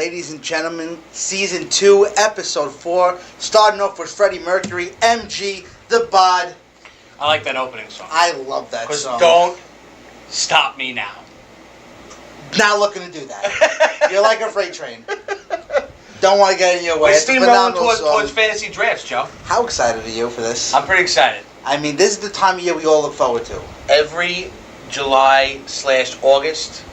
ladies and gentlemen, Season 2, Episode 4, starting off with Freddie Mercury, MG, the BOD. I like that opening song. I love that song. Don't stop me now. Not looking to do that. You're like a freight train. Don't want to get in your way. We're steamrolling towards fantasy drafts, Joe. How excited are you for this? I'm pretty excited. I mean, this is the time of year we all look forward to. Every July/August,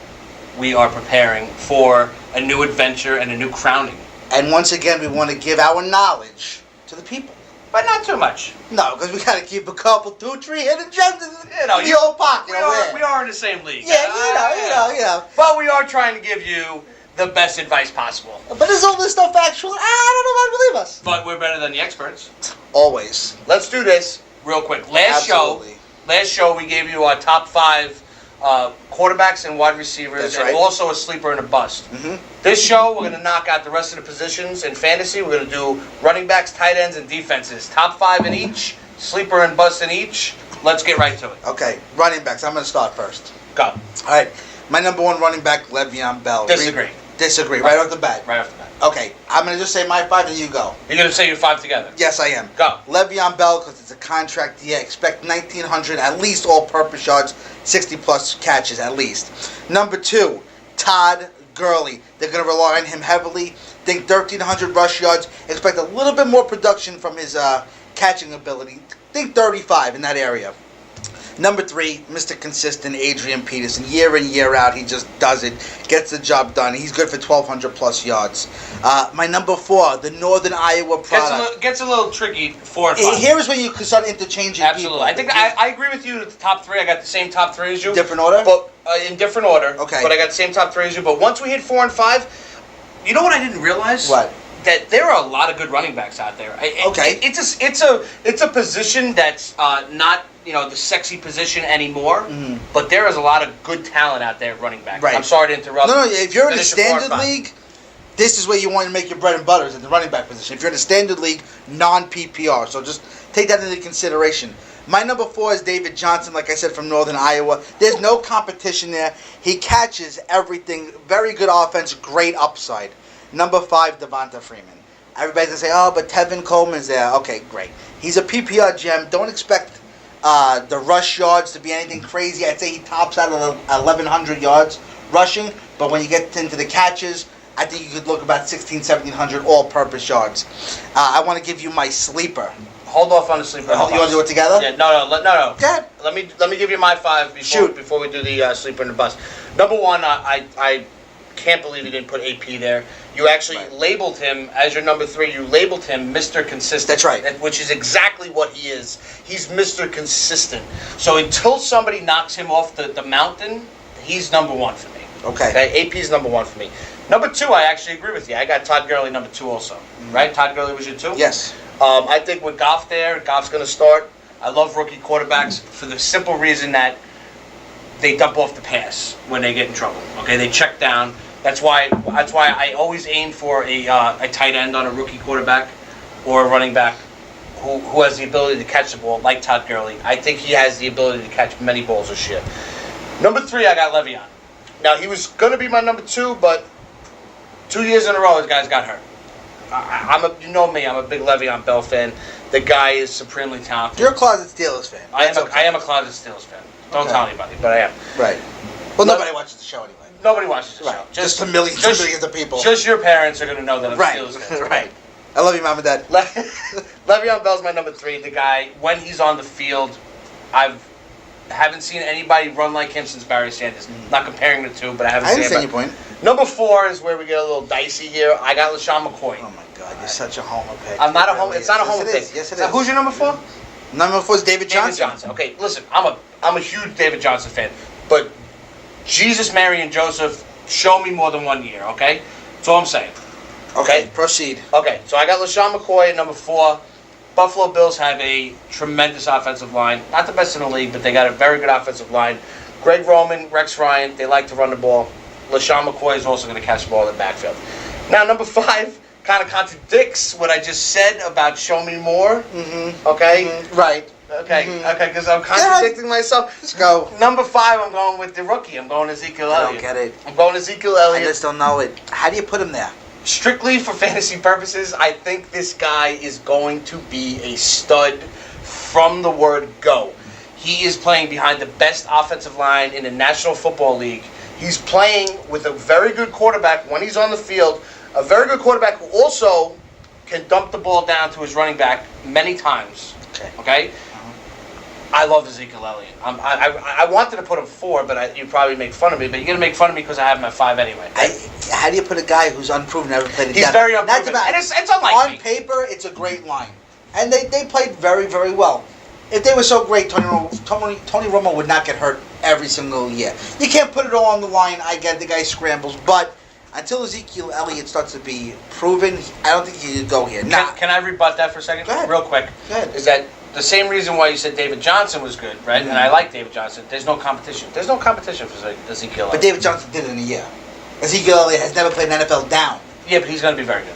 we are preparing for a new adventure and a new crowning. And once again, we want to give our knowledge to the people. But not too much. No, because we got to keep a couple, 2, 3 hidden gems in the old pocket. We are in the same league. Yeah, you know. But we are trying to give you the best advice possible. But is all this stuff factual? I don't know if I believe us. But we're better than the experts. Always. Let's do this real quick. Last show, we gave you our top 5 quarterbacks and wide receivers. That's and right. Also a sleeper and a bust. Mm-hmm. This show, we're going to knock out the rest of the positions in fantasy. We're going to do running backs, tight ends, and defenses. Top 5 in each, sleeper and bust in each. Let's get right to it. Okay, running backs. I'm going to start first. Go. All right, my number 1 running back, Le'Veon Bell. Disagree. Disagree, right off the bat. Right off the bat. Okay, I'm going to just say my 5 and you go. You're going to say your 5 together? Yes, I am. Go. Le'Veon Bell, because it's a contract year. Expect 1,900 at least all-purpose yards, 60-plus catches at least. Number 2, Todd Gurley. They're going to rely on him heavily. Think 1,300 rush yards. Expect a little bit more production from his catching ability. Think 35 in that area. Number 3, Mr. Consistent, Adrian Peterson. Year in, year out, he just does it. Gets the job done. He's good for 1,200-plus yards. My number 4, the Northern Iowa product. Gets a little tricky, 4 and 5. Here is when you can start interchanging Absolutely. people. I think I agree with you. The top 3, I got the same top 3 as you. Different order? But in different order. Okay. But I got the same top 3 as you. But once we hit 4 and 5, you know what I didn't realize? What? That there are a lot of good running backs out there. Okay. It's a position that's not the sexy position anymore. Mm-hmm. But there is a lot of good talent out there at running back. Right. I'm sorry to interrupt. No, if you're in a Finish your standard 4 and 5. league, this is where you want to make your bread and butter, is at the running back position. If you're in a standard league, non-PPR. So just take that into consideration. My number 4 is David Johnson, like I said, from Northern Iowa. There's no competition there. He catches everything. Very good offense, great upside. Number 5, Devonta Freeman. Everybody's going to say, oh, but Tevin Coleman's there. Okay, great. He's a PPR gem. Don't expect the rush yards to be anything crazy. I'd say he tops out at 1,100 yards rushing. But when you get into the catches, I think you could look about 1,700 all-purpose yards. I want to give you my sleeper. Hold off on the sleeper. You want to do it together? Yeah, no. Go ahead. Let me give you my 5 before we do the sleeper and the bust. Number 1, I can't believe you didn't put AP there. You actually labeled him as your number 3. You labeled him Mr. Consistent. That's right. Which is exactly what he is. He's Mr. Consistent. So until somebody knocks him off the mountain, he's number 1 for me. Okay. AP is number 1 for me. Number 2, I actually agree with you. I got Todd Gurley number 2 also. Mm-hmm. Right? Todd Gurley was your 2? Yes. I think with Goff there, Goff's going to start. I love rookie quarterbacks for the simple reason that they dump off the pass when they get in trouble. Okay, they check down. That's why I always aim for a tight end on a rookie quarterback or a running back who has the ability to catch the ball, like Todd Gurley. I think he has the ability to catch many balls this year. Number 3, I got Le'Veon. Now, he was going to be my number 2, but 2 years in a row, this guy's got hurt. You know me, I'm a big Le'Veon Bell fan. The guy is supremely talented. You're a closet Steelers fan. I am a closet Steelers fan. Don't tell anybody, but I am. Right. Well, nobody watches the show anyway. Nobody watches the show. Just millions of people. Just your parents are going to know that I'm a Steelers fan. Right. I love you, Mom and Dad. Le'Veon Bell's my number 3. The guy, when he's on the field, haven't seen anybody run like him since Barry Sanders. Not comparing the two, but I haven't seen understand your point. Number 4 is where we get a little dicey here. I got LaShawn McCoy. Oh my God, you're such a homer pick. I'm not a homer. It's not a homer pick. Yes, it is. Who's your number 4? Number 4 is David Johnson. David Johnson. Okay, listen, I'm a huge David Johnson fan, but Jesus, Mary, and Joseph, show me more than 1 year. Okay, that's all I'm saying. Okay, proceed. Okay, so I got LaShawn McCoy at number 4. Buffalo Bills have a tremendous offensive line. Not the best in the league, but they got a very good offensive line. Greg Roman, Rex Ryan, they like to run the ball. LaShawn McCoy is also going to catch the ball in the backfield. Now, number 5 kind of contradicts what I just said about show me more. Mm-hmm. Okay? Mm-hmm. Right. Okay, because I'm contradicting myself. Let's go. Number 5, I'm going with the rookie. I'm going Ezekiel Elliott. I don't get it. I'm going Ezekiel I Elliott. just don't know it. How do you put him there? Strictly for fantasy purposes, I think this guy is going to be a stud from the word go. He is playing behind the best offensive line in the National Football League. He's playing with a very good quarterback when he's on the field. A very good quarterback who also can dump the ball down to his running back many times. Okay? I love Ezekiel Elliott. I wanted to put him 4, but you'd probably make fun of me. But you're going to make fun of me because I have him at 5 anyway. How do you put a guy who's unproven, never played a He's very unproven. And it's unlike on paper, it's a great line. And they played very, very well. If they were so great, Tony Romo would not get hurt every single year. You can't put it all on the line. I get the guy scrambles. But until Ezekiel Elliott starts to be proven, I don't think he could go here. Can I rebut that for a second? Go ahead. Real quick. Go ahead. Is that the same reason why you said David Johnson was good, right? Mm-hmm. And I like David Johnson. There's no competition. There's no competition for Ezekiel Elliott. But David Johnson did it in a year. Ezekiel Elliott has never played an NFL down. Yeah, but he's going to be very good.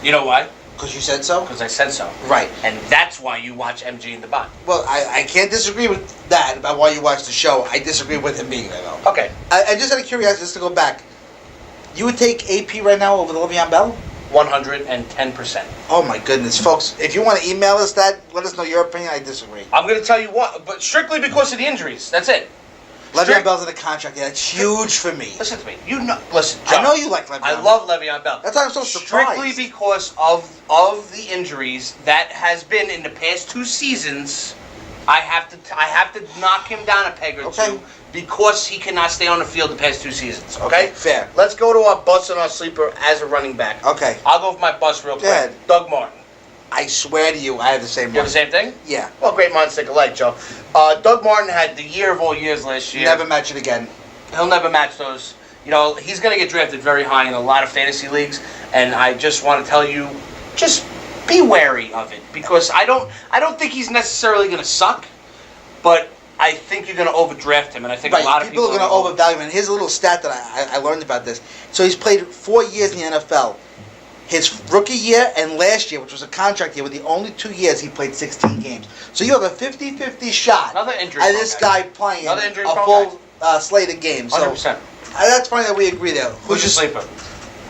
You know why? Because you said so? Because I said so. Right. And that's why you watch MG in the BOD. Well, I can't disagree with that about why you watch the show. I disagree with him being there, though. Okay. I just out of curiosity, just to go back, you would take AP right now over the Le'Veon Bell? 110%. Oh my goodness, folks! If you want to email us that, let us know your opinion. I disagree. I'm going to tell you what, but strictly because of the injuries. That's it. Le'Veon Bell's in a contract. Yeah, that's huge for me. Listen to me. Listen, John, I know you like Le'Veon. I love Le'Veon Bell. That's why I'm so surprised. Strictly because of the injuries that has been in the past 2 seasons. I have to knock him down a peg or two because he cannot stay on the field the past 2 seasons. Okay? Fair. Let's go to our bust and our sleeper as a running back. Okay. I'll go with my bust real quick. Go ahead. Doug Martin. I swear to you, I have the same one. You have the same thing? Yeah. Well, great minds think alike, Joe. Doug Martin had the year of all years last year. Never match it again. He'll never match those. You know, he's going to get drafted very high in a lot of fantasy leagues, and I just want to tell you, just be wary of it because I don't think he's necessarily going to suck, but I think you're going to overdraft him, and I think a lot of people are going to overvalue him. And here's a little stat that I learned about this. So he's played 4 years in the NFL. His rookie year and last year, which was a contract year, were the only 2 years he played 16 games. So you have a 50-50 shot at this guy playing a full slate of games. 100%. So, that's funny that we agree there. Who's your sleeper?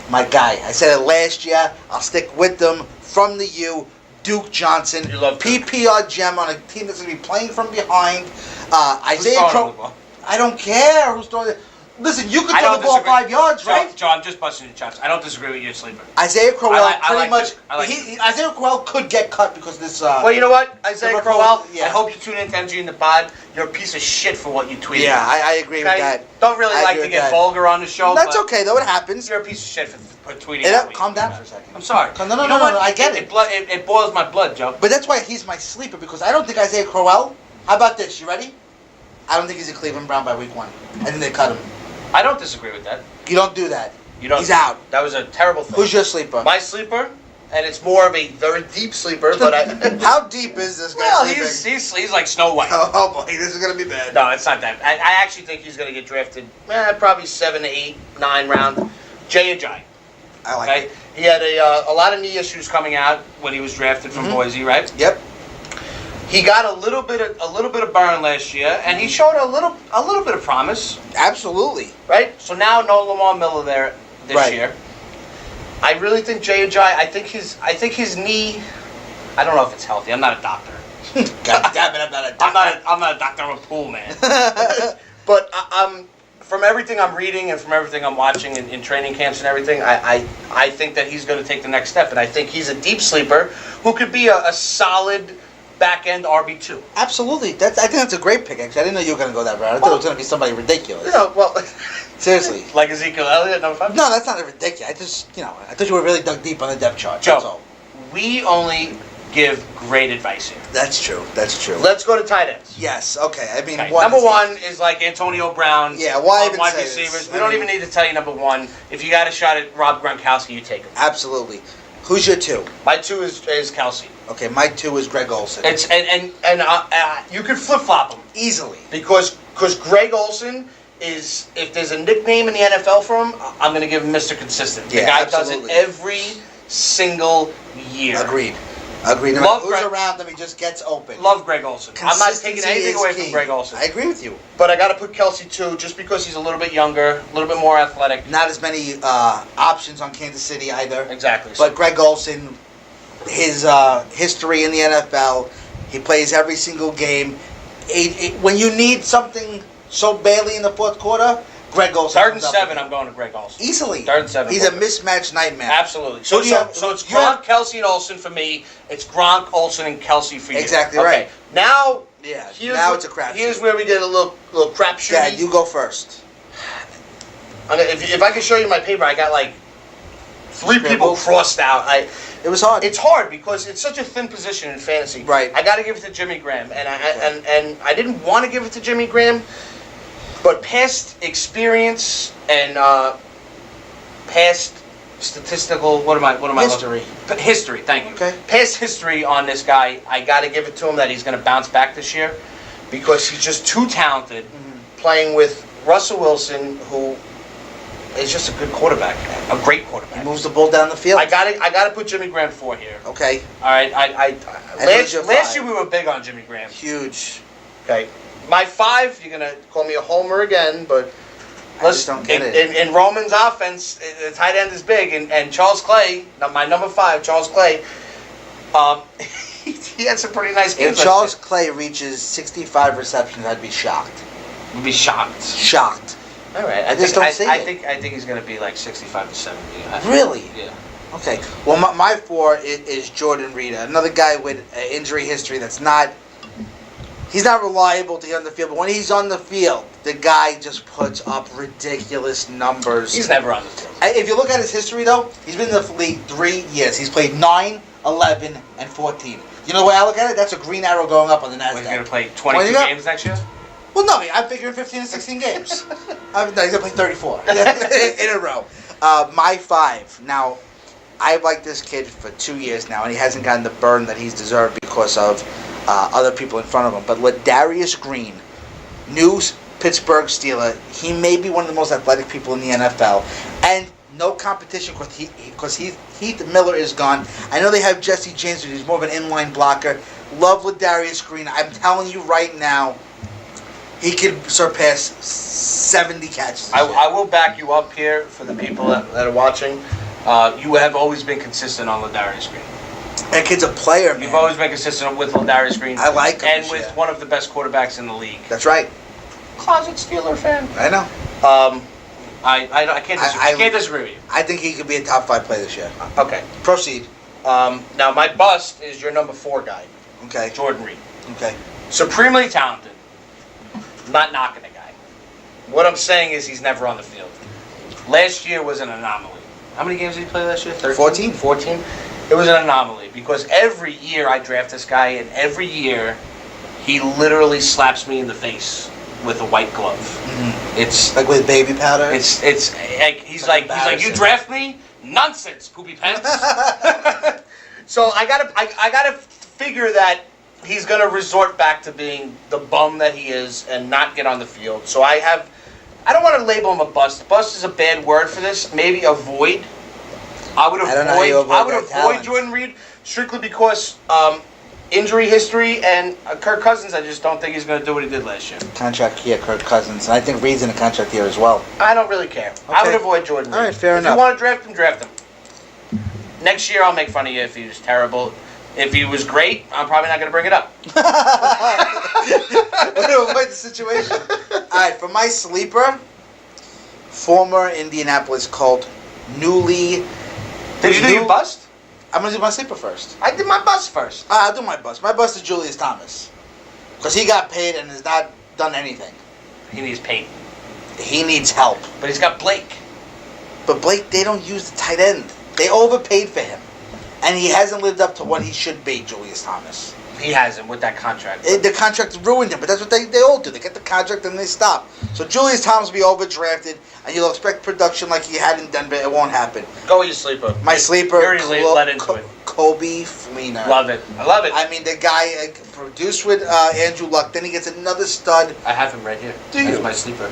My guy. I said it last year. I'll stick with them. From the U, Duke Johnson. You love Duke. PPR gem on a team that's going to be playing from behind. Isaiah Crow. I don't care who's throwing it. Listen, you can throw the ball 5 yards, right? Joe, I'm just busting your chops. I don't disagree with your sleeper. Isaiah Crowell pretty much. It. Isaiah Crowell could get cut because this. Well, you know what, Isaiah Crowell. Yeah. I hope you tune into MG in the BOD. You're a piece of shit for what you tweeted. Yeah, I agree with that. Don't really like to get vulgar on the show. That's okay though. It happens. You're a piece of shit for tweeting. Calm down for a second. I'm sorry. No, I get it. It boils my blood, Joe. But that's why he's my sleeper because I don't think Isaiah Crowell. How about this? You ready? I don't think he's a Cleveland Brown by week 1. I think they cut him. I don't disagree with that. You don't do that. You don't. He's out. That was a terrible thing. Who's your sleeper? My sleeper, and it's more of a very deep sleeper, but How deep is this guy? Well, he's like Snow White. Oh boy, this is gonna be bad. No, it's not that. I actually think he's gonna get drafted, probably 7 to 8, 9 round. Jay Ajayi. I like it. He had a lot of knee issues coming out when he was drafted from Boise, right? Yep. He got a little bit of burn last year, and he showed a little bit of promise. Absolutely. Right. So now no Lamar Miller there this year. I really think Jay Ajayi. I think his knee. I don't know if it's healthy. I'm not a doctor. God damn it! I'm not a doctor. I'm not a doctor. I'm a pool man. But from everything I'm reading and from everything I'm watching in training camps and everything, I think that he's going to take the next step, and I think he's a deep sleeper who could be a solid back-end RB2. Absolutely. I think that's a great pick, actually. I didn't know you were going to go that route. I thought it was going to be somebody ridiculous. Seriously. Like Ezekiel Elliott, number 5? No, that's not ridiculous. I thought you were really dug deep on the depth chart. Joe, that's all. We only give great advice here. That's true. Let's go to tight ends. Yes, okay. I mean, number 1 is like Antonio Brown. Yeah, why even wide say receivers. this? We don't even need to tell you number 1. If you got a shot at Rob Gronkowski, you take him. Absolutely. Who's your 2? My 2 is Kelsey. Okay, my 2 is Greg Olsen. It's and you could flip flop him easily because Greg Olsen is, if there's a nickname in the NFL for him, I'm going to give him Mr. Consistent. The guy does it every single year. Agreed. Agreed. No Love matter who's Greg- around him, he just gets open. Love Greg Olson. I'm not taking Consistency anything is away key. from Greg Olson. I agree with you. But I got to put Kelsey too, just because he's a little bit younger, a little bit more athletic. Not as many options on Kansas City either. Exactly. But Greg Olson, his history in the NFL, he plays every single game. When you need something so badly in the fourth quarter, Greg Olson. 3rd and 7, I'm going to Greg Olson. Easily. 3rd and 7. He's a mismatched nightmare. Absolutely. So it's Gronk, Kelsey, and Olsen for me. It's Gronk, Olsen, and Kelsey for you. Exactly right. Now, now it's a crapshoot. Here's where we get a little crapshoot. Yeah, you go first. If I can show you my paper, I got like 3 people crossed out. It was hard. It's hard because it's such a thin position in fantasy. Right. I got to give it to Jimmy Graham, and I didn't want to give it to Jimmy Graham, but past experience and past statistical History. History. Thank you. Okay. Past history on this guy, I got to give it to him that he's going to bounce back this year because he's just too talented, playing with Russell Wilson, who is just a good quarterback, a great quarterback. He moves the ball down the field. I got to put Jimmy Graham 4 here. Okay. All right. Last year we were big on Jimmy Graham. Huge. Okay. My 5, you're gonna call me a homer again, but I just don't get it. In Roman's offense, the tight end is big, and Charles Clay, my number 5, Charles Clay, he had some pretty nice games. If Charles Clay reaches 65 receptions, I'd be shocked. You'd be shocked. Shocked. All right. I just don't see it. I think he's gonna be like 65 to 70. Really? Yeah. Okay. Well, my 4 is Jordan Reed, another guy with injury history that's not. He's not reliable to get on the field, but when he's on the field, the guy just puts up ridiculous numbers. He's never on the field. If you look at his history, though, he's been in the league 3 years. He's played 9, 11, and 14. You know the way I look at it? That's a green arrow going up on the NASDAQ. He's going to play 22 games next year? Well, no, I'm figuring 15 and 16 games. No, he's going to play 34 in a row. My 5. Now, I've liked this kid for 2 years now, and he hasn't gotten the burn that he's deserved because of other people in front of him. But Ladarius Green, new Pittsburgh Steeler, he may be one of the most athletic people in the NFL. And no competition because Heath Miller is gone. I know they have Jesse James, but he's more of an inline blocker. Love Ladarius Green. I'm telling you right now, he could surpass 70 catches. I will back you up here for the people that are watching. You have always been consistent on Ladarius Green. That kid's a player, man. You've always been consistent with Ladarius Green. I like him. And with one of the best quarterbacks in the league. That's right. Closet Steeler fan. I know. I can't disagree with you. I think he could be a top 5 player this year. Okay. Proceed. Now, my bust is your number 4 guy. Okay. Jordan Reed. Okay. Supremely talented. Not knocking the guy. What I'm saying is he's never on the field. Last year was an anomaly. How many games did he play last year? 13? 14. It was an anomaly because every year I draft this guy, and every year he literally slaps me in the face with a white glove. Mm-hmm. It's like with baby powder. It's like he's like you draft me? Nonsense, poopy pants. So I gotta figure that he's gonna resort back to being the bum that he is and not get on the field. So I don't want to label him a bust. Bust is a bad word for this. Maybe avoid. I would avoid Jordan Reed strictly because injury history and Kirk Cousins. I just don't think he's going to do what he did last year. Contract year, Kirk Cousins, and I think Reed's in a contract year as well. I don't really care. Okay. I would avoid Jordan Reed. All right, fair enough. If you want to draft him, draft him. Next year, I'll make fun of you if he was terrible. If he was great, I'm probably not going to bring it up. Way to avoid the situation. All right, for my sleeper, former Indianapolis Colt, newly. Did you do your bust? I'm going to do my sleeper first. I did my bust first. I'll do my bust. My bust is Julius Thomas. Because he got paid and has not done anything. He needs paid. He needs help. But he's got Blake. But Blake, they don't use the tight end. They overpaid for him. And he hasn't lived up to what he should be, Julius Thomas. He hasn't with that contract. The contract ruined him, but that's what they all do. They get the contract and they stop. So Julius Thomas will be overdrafted, and you'll expect production like he had in Denver. It won't happen. Go with your sleeper. My sleeper, You're already led into it. Kobe Fleener. Love it. I love it. I mean, the guy produced with Andrew Luck. Then he gets another stud. I have him right here. Do you? That's my sleeper.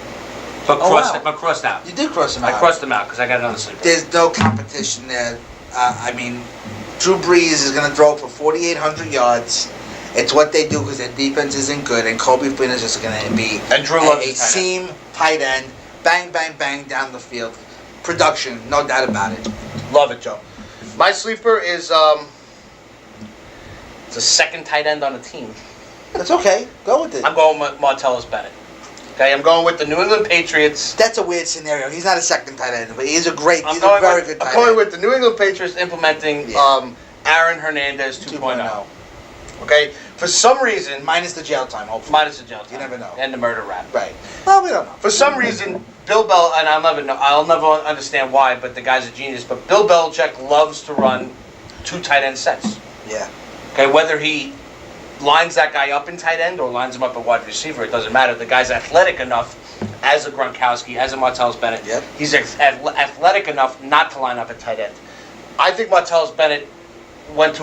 But crossed out. You did cross him out. I crossed him out because I got it on the sleeper. There's no competition there. I mean, Drew Brees is going to throw for 4,800 yards. It's what they do because their defense isn't good, and Kobe Flynn is just going to be and Drew loves a seam tight end. Bang, bang, bang down the field. Production, no doubt about it. Love it, Joe. My sleeper is it's a second tight end on the team. That's okay. Go with it. I'm going with Martellus Bennett. Okay, I'm going with the New England Patriots. That's a weird scenario. He's not a second tight end, but he's a very good tight end. I'm going with the New England Patriots implementing Aaron Hernandez 2.0. Okay, for some reason, minus the jail time, hopefully. Minus the jail time. You never know. And the murder rap. Right. Well, we don't know. For some reason, Bill Bell, and I'll never understand why, but the guy's a genius. But Bill Belichick loves to run 2 tight end sets. Yeah. Okay, whether he lines that guy up in tight end or lines him up at wide receiver, it doesn't matter. The guy's athletic enough, as a Gronkowski, as a Martellus Bennett. Yep. He's athletic enough not to line up at tight end. I think Martellus Bennett went to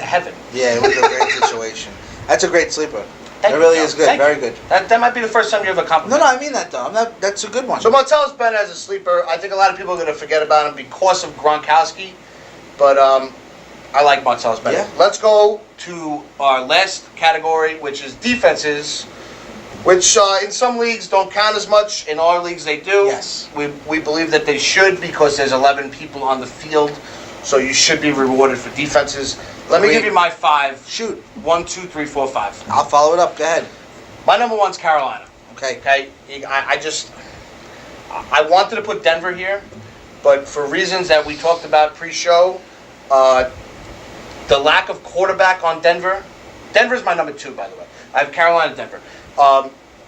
heaven. Yeah, it was a great situation. That's a great sleeper. Thank it really you, is good. Thank Very you. good. That might be the first time you ever complimented. No, I mean that though. That's a good one. So Martellus Bennett as a sleeper, I think a lot of people are going to forget about him because of Gronkowski, but I like Martellus Bennett. Yeah. Let's go to our last category, which is defenses, which in some leagues don't count as much. In our leagues, they do. Yes. We believe that they should because there's 11 people on the field, so you should be rewarded for defenses. Let me give you my 5. Shoot. 1, 2, 3, 4, 5. I'll follow it up. Go ahead. My number 1's Carolina. Okay. Okay. I wanted to put Denver here, but for reasons that we talked about pre-show, the lack of quarterback on Denver. Denver's my number 2, by the way. I have Carolina, Denver.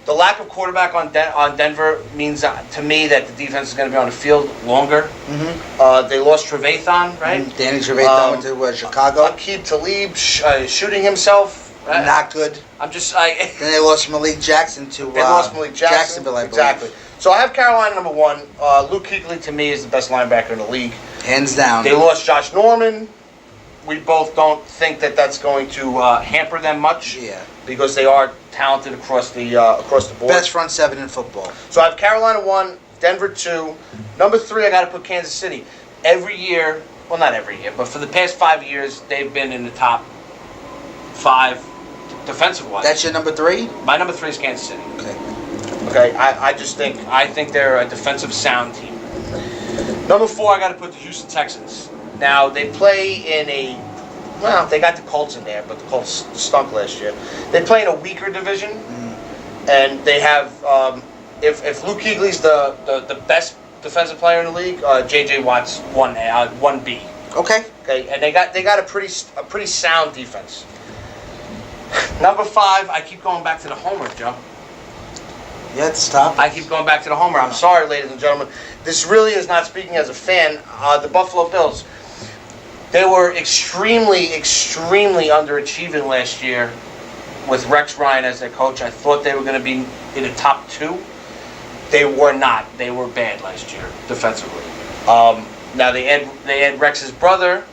The lack of quarterback on Denver means to me that the defense is going to be on the field longer. Mm-hmm. They lost Trevathan, right? Danny Trevathan went to Chicago. Aqib Talib shooting himself. Not good. I'm just. Then they lost Malik Jackson to Jacksonville, I believe. Exactly. So I have Carolina number 1. Luke Kuechly to me is the best linebacker in the league. Hands down. They lost Josh Norman. We both don't think that that's going to hamper them much. Yeah. Because they are talented across the board. Best front 7 in football. So I have Carolina 1, Denver 2. Number 3, I got to put Kansas City. Every year, well, not every year, but for the past 5 years, they've been in the top 5 defensive-wise. That's your number 3? My number 3 is Kansas City. Okay. Okay, I think they're a defensive sound team. Number 4, I got to put the Houston Texans. Now they play in they got the Colts in there, but the Colts stunk last year. They play in a weaker division, and they have if Luke Kuechly's the best defensive player in the league, J.J. Watt's 1B. Okay. Okay, and they got a pretty sound defense. Number 5, I keep going back to the homer, Joe. Yeah, stop. I keep going back to the homer. I'm sorry, ladies and gentlemen. This really is not speaking as a fan. The Buffalo Bills. They were extremely, extremely underachieving last year with Rex Ryan as their coach. I thought they were going to be in the top 2. They were not. They were bad last year defensively. Now they had Rex's brother,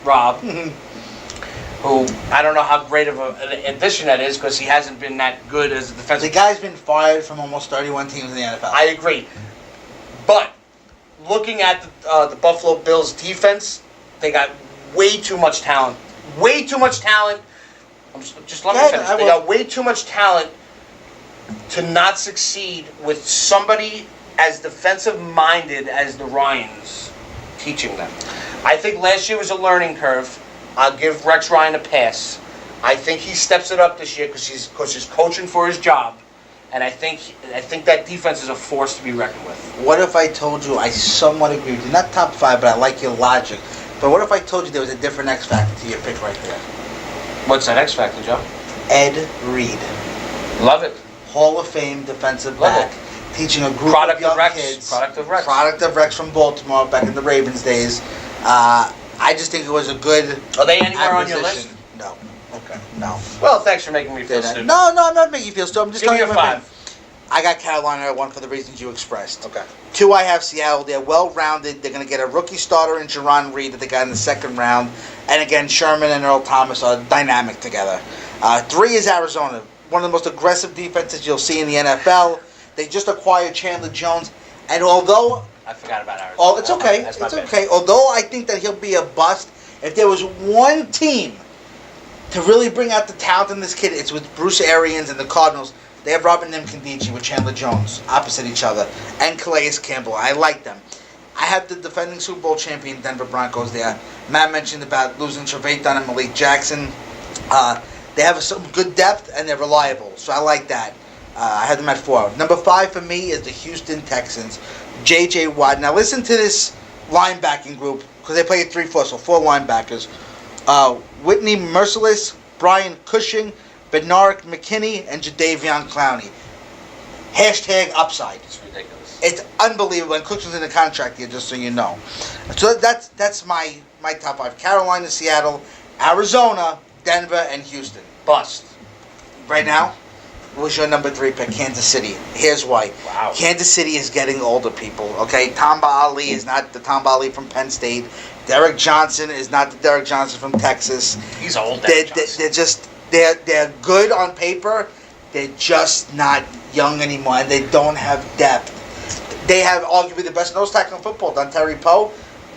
Rob, who I don't know how great of an addition that is because he hasn't been that good as a defensive. The guy's been fired from almost 31 teams in the NFL. I agree, but looking at the Buffalo Bills defense, they got way too much talent. Way too much talent. Just let me finish. They got way too much talent to not succeed with somebody as defensive-minded as the Ryans teaching them. I think last year was a learning curve. I'll give Rex Ryan a pass. I think he steps it up this year because he's coaching for his job. And I think that defense is a force to be reckoned with. What if I told you I somewhat agree with you? Not top 5, but I like your logic. But what if I told you there was a different X factor to your pick right there? What's that X factor, Joe? Ed Reed. Love it. Hall of Fame defensive back. Teaching a group of young kids. Product of Rex. Product of Rex from Baltimore back in the Ravens days. I just think it was a good Are they anywhere on your list? No. Okay. No. Well, thanks for making me feel stupid. No, I'm not making you feel stupid. I'm just Give me telling a you my 5. opinion. I got Carolina at 1 for the reasons you expressed. Okay. 2, I have Seattle. They're well-rounded. They're going to get a rookie starter in Jerron Reed that they got in the 2nd round. And again, Sherman and Earl Thomas are dynamic together. 3 is Arizona. One of the most aggressive defenses you'll see in the NFL. They just acquired Chandler Jones. And although... I forgot about Arizona. Oh, it's okay. It's okay. Although I think that he'll be a bust If there was one team to really bring out the talent in this kid, it's with Bruce Arians and the Cardinals. They have Robert Nimkandiji with Chandler Jones opposite each other, and Calais Campbell. I like them. I have the defending Super Bowl champion Denver Broncos there. Matt mentioned about losing Trevathan and Malik Jackson. They have some good depth, and they're reliable, so I like that. I had them at 4. Number 5 for me is the Houston Texans. J.J. Watt. Now listen to this linebacking group, because they play at 3-4, so 4 linebackers. Whitney Merciless, Brian Cushing, Bernard McKinney, and Jadeveon Clowney. Hashtag upside. It's ridiculous. It's unbelievable. And Cushing's in the contract here, just so you know. So that's my top 5. Carolina, Seattle, Arizona, Denver, and Houston. Bust. Right now, what's your number 3 pick? Kansas City. Here's why. Wow. Kansas City is getting older, people. Okay, Tamba Ali is not the Tamba Ali from Penn State. Derek Johnson is not the Derek Johnson from Texas. He's old. Derek Johnson. They're good on paper. They're just not young anymore, and they don't have depth. They have arguably the best nose tackle in football, Terry Poe,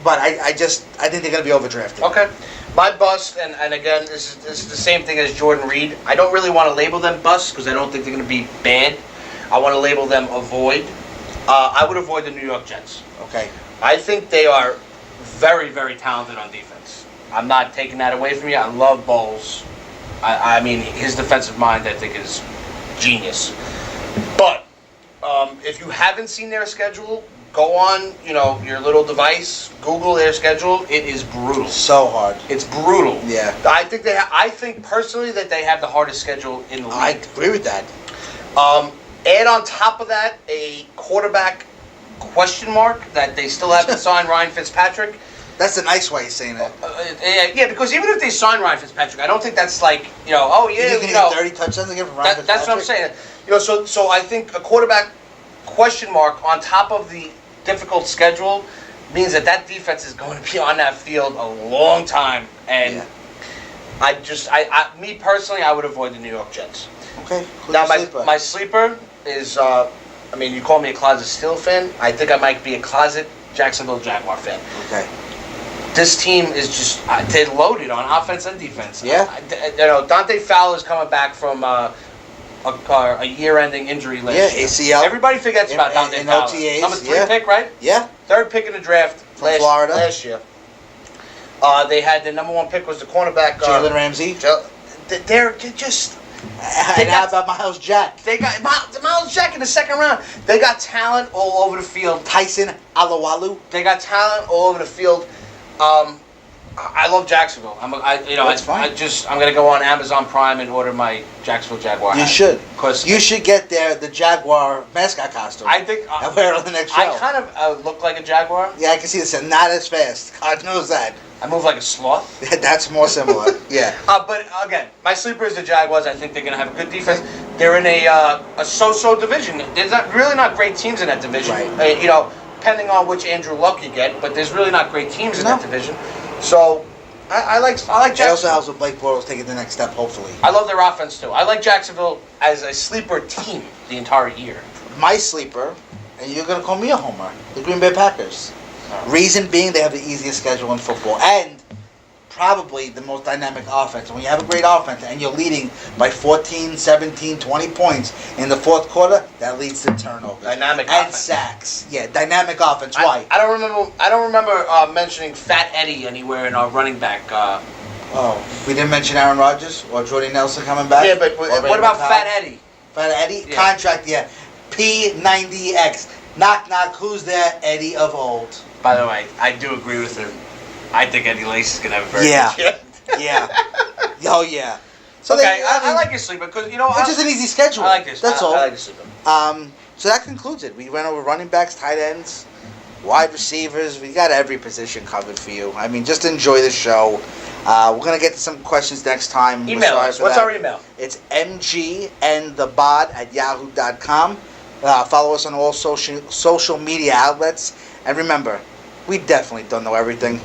but I think they're going to be overdrafted. Okay. My bust, and again, this is the same thing as Jordan Reed. I don't really want to label them busts because I don't think they're going to be bad. I want to label them avoid. I would avoid the New York Jets. Okay. I think they are very, very talented on defense. I'm not taking that away from you. I love Bowles. I mean, his defensive mind, I think, is genius. But if you haven't seen their schedule, go on, your little device, Google their schedule. It is brutal. So hard. It's brutal. Yeah. I think personally that they have the hardest schedule in the league. I agree with that. Add on top of that a quarterback question mark that they still haven't signed Ryan Fitzpatrick. That's a nice way of saying it. Yeah, because even if they sign Ryan Fitzpatrick, I don't think that's like, oh yeah, you can get 30 touchdowns again from Ryan Fitzpatrick. That's what I'm saying. So I think a quarterback question mark on top of the difficult schedule means that defense is going to be on that field a long time, and me personally, I would avoid the New York Jets. Okay. Now my sleeper is, you call me a closet Steel fan. I think I might be a closet Jacksonville Jaguar fan. Okay. This team is just they're loaded on offense and defense. Yeah. Dante Fowler's coming back from a year-ending injury last year. ACL. Everybody forgets about Dante Fowler. OTAs, Number 3 pick, right? Yeah. 3rd pick in the draft from Florida last year. They had the number 1 pick was the cornerback Jalen Ramsey. They're just. And how about Miles Jack? They got Miles Jack in the 2nd round. They got talent all over the field. Tyson Alawalu. They got talent all over the field. I love Jacksonville. That's fine. I'm gonna go on Amazon Prime and order my Jacksonville Jaguar hat. You should. Cause you should get the Jaguar mascot costume. I think and wear it on the next show. I kind of look like a Jaguar. Yeah, I can see this. And not as fast. God knows that. I move like a sloth. That's more similar. Yeah. But again, my sleeper is the Jaguars. I think they're gonna have a good defense. They're in a so-so division. There's really not great teams in that division. Right. Depending on which Andrew Luck you get, but there's really not great teams in that division. So I like Jacksonville. It also helps with Blake Bortles taking the next step, hopefully. I love their offense too. I like Jacksonville as a sleeper team the entire year. My sleeper, and you're gonna call me a homer, the Green Bay Packers. Reason being, they have the easiest schedule in football and probably the most dynamic offense. When you have a great offense and you're leading by 14, 17, 20 points in the 4th quarter, that leads to turnovers. Dynamic and offense. Sacks. Yeah, dynamic offense. Why? I don't remember mentioning Fat Eddie anywhere in our running back. We didn't mention Aaron Rodgers or Jordy Nelson coming back. Yeah, but what about Fat Eddie? Fat Eddie contract. Yeah, P90X. Knock knock. Who's there? Eddie of old. By the way, I do agree with him. I think Eddie Lace is gonna have a very good year. Yeah. Oh yeah. So okay, I like your sleeper because it's just an easy schedule. I like this. That's all. I like your sleeper. So that concludes it. We went over running backs, tight ends, wide receivers. We got every position covered for you. Just enjoy the show. We're gonna get to some questions next time. Email us. What's our email? It's mgnthebod@yahoo.com. Follow us on all social media outlets. And remember, we definitely don't know everything.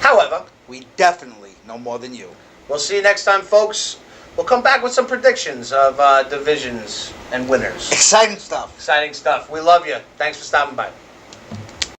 However, we definitely know more than you. We'll see you next time, folks. We'll come back with some predictions of divisions and winners. Exciting stuff. We love you. Thanks for stopping by.